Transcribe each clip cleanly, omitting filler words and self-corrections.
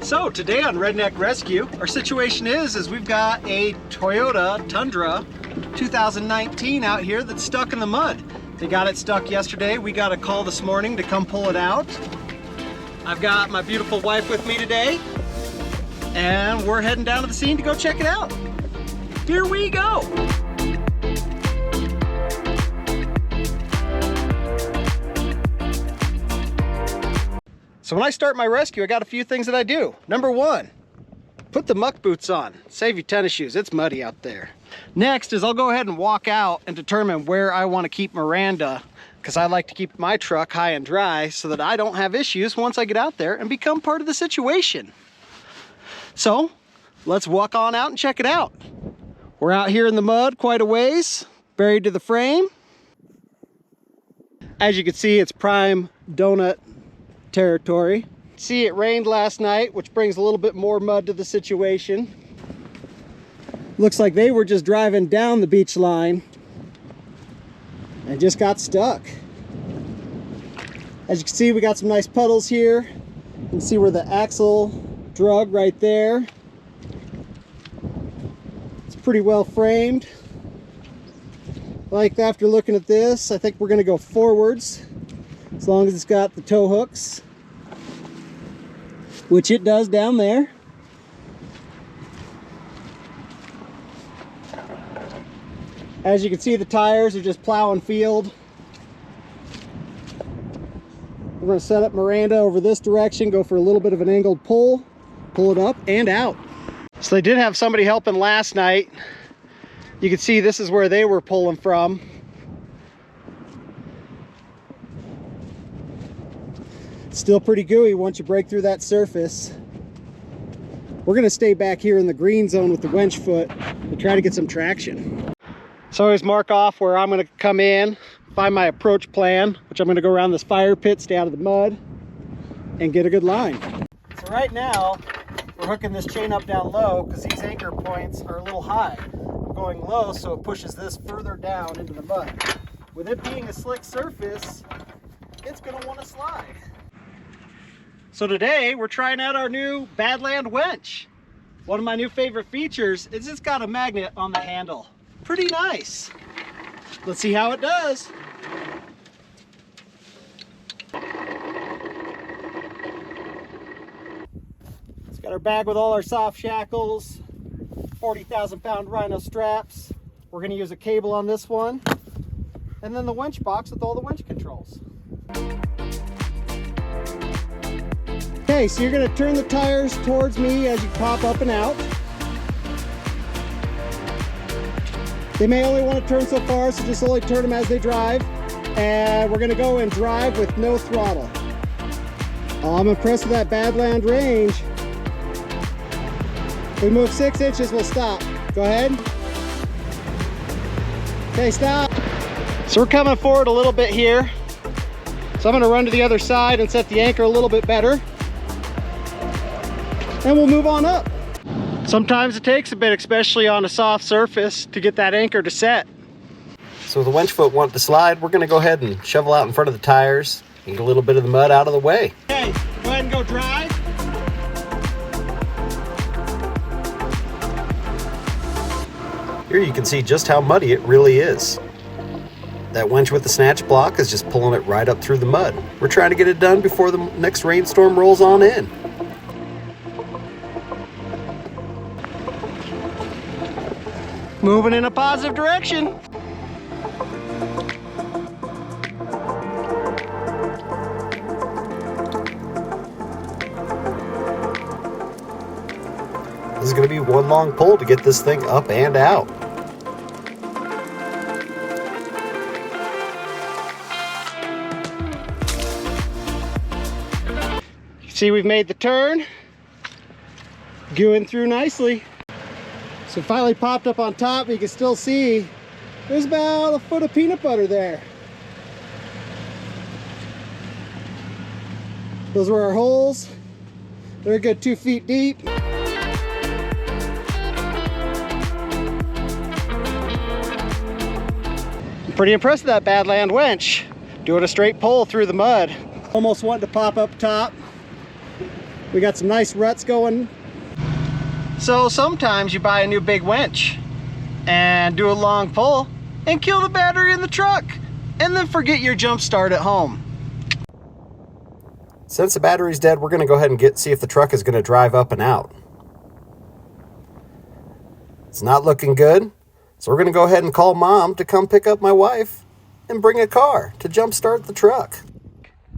So today on Redneck Rescue, our situation is we've got a Toyota Tundra 2019 out here that's stuck in the mud. They got it stuck yesterday. We got a call this morning to come pull it out. I've got my beautiful wife with me today, and we're heading down to the scene to go check it out. Here we go. So when I start my rescue, I got a few things that I do. Number one, put the muck boots on. Save your tennis shoes, it's muddy out there. Next is I'll go ahead and walk out and determine where I want to keep Miranda, because I like to keep my truck high and dry so that I don't have issues once I get out there and become part of the situation. So let's walk on out and check it out. We're out here in the mud quite a ways, buried to the frame. As you can see, it's prime donut territory. See, it rained last night, which brings a little bit more mud to the situation. Looks like they were just driving down the beach line and just got stuck. As you can see, we got some nice puddles here. You can see where the axle drug right there. It's pretty well framed. Like, after looking at this, I think we're going to go forwards, as long as it's got the tow hooks, which it does down there. As you can see, the tires are just plowing field. We're going to set up Miranda over this direction, go for a little bit of an angled pull it up and out. So they did have somebody helping last night. You can see this is where they were pulling from. It's still pretty gooey once you break through that surface. We're going to stay back here in the green zone with the winch foot and try to get some traction. So I always mark off where I'm going to come in, find my approach plan, which I'm going to go around this fire pit, stay out of the mud, and get a good line. So right now, we're hooking this chain up down low because these anchor points are a little high. I'm going low so it pushes this further down into the mud. With it being a slick surface, it's going to want to slide. So today we're trying out our new Badland winch. One of my new favorite features is it's got a magnet on the handle. Pretty nice. Let's see how it does. It's got our bag with all our soft shackles, 40,000-pound rhino straps. We're going to use a cable on this one, and then the winch box with all the winch controls. Okay, so you're going to turn the tires towards me as you pop up and out. They may only want to turn so far, so just only turn them as they drive. And we're going to go and drive with no throttle. Oh, I'm impressed with that Badland range. If we move 6 inches, we'll stop. Go ahead. Okay, stop. So we're coming forward a little bit here. So I'm going to run to the other side and set the anchor a little bit better. And we'll move on up. Sometimes it takes a bit, especially on a soft surface, to get that anchor to set. So the winch foot wanted to slide. We're going to go ahead and shovel out in front of the tires and get a little bit of the mud out of the way. Okay, go ahead and go dry. Here you can see just how muddy it really is. That winch with the snatch block is just pulling it right up through the mud. We're trying to get it done before the next rainstorm rolls on in. Moving in a positive direction. This is going to be one long pull to get this thing up and out. See, we've made the turn. Going through nicely. So finally popped up on top, but you can still see there's about a foot of peanut butter there. Those were our holes. They're a good 2 feet deep. I'm pretty impressed with that Badland winch. Doing a straight pull through the mud. Almost wanting to pop up top. We got some nice ruts going. So sometimes you buy a new big winch and do a long pull and kill the battery in the truck and then forget your jump start at home. Since the battery's dead, we're going to go ahead and see if the truck is going to drive up and out. It's not looking good, so we're going to go ahead and call Mom to come pick up my wife and bring a car to jumpstart the truck.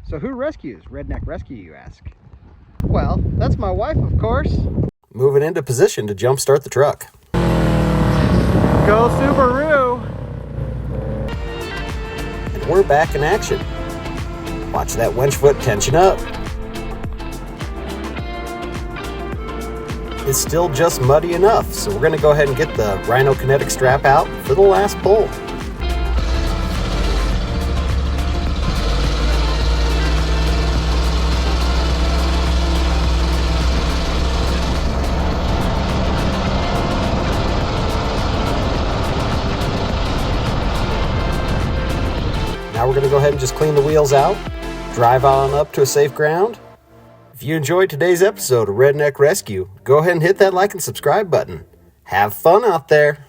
So who rescues? Redneck Rescue, you ask? Well, that's my wife, of course. Moving into position to jumpstart the truck. Go Subaru! And we're back in action. Watch that winch foot tension up. It's still just muddy enough, so we're going to go ahead and get the Rhino kinetic strap out for the last pull. Now we're going to go ahead and just clean the wheels out, drive on up to a safe ground. If you enjoyed today's episode of Redneck Rescue, go ahead and hit that like and subscribe button. Have fun out there.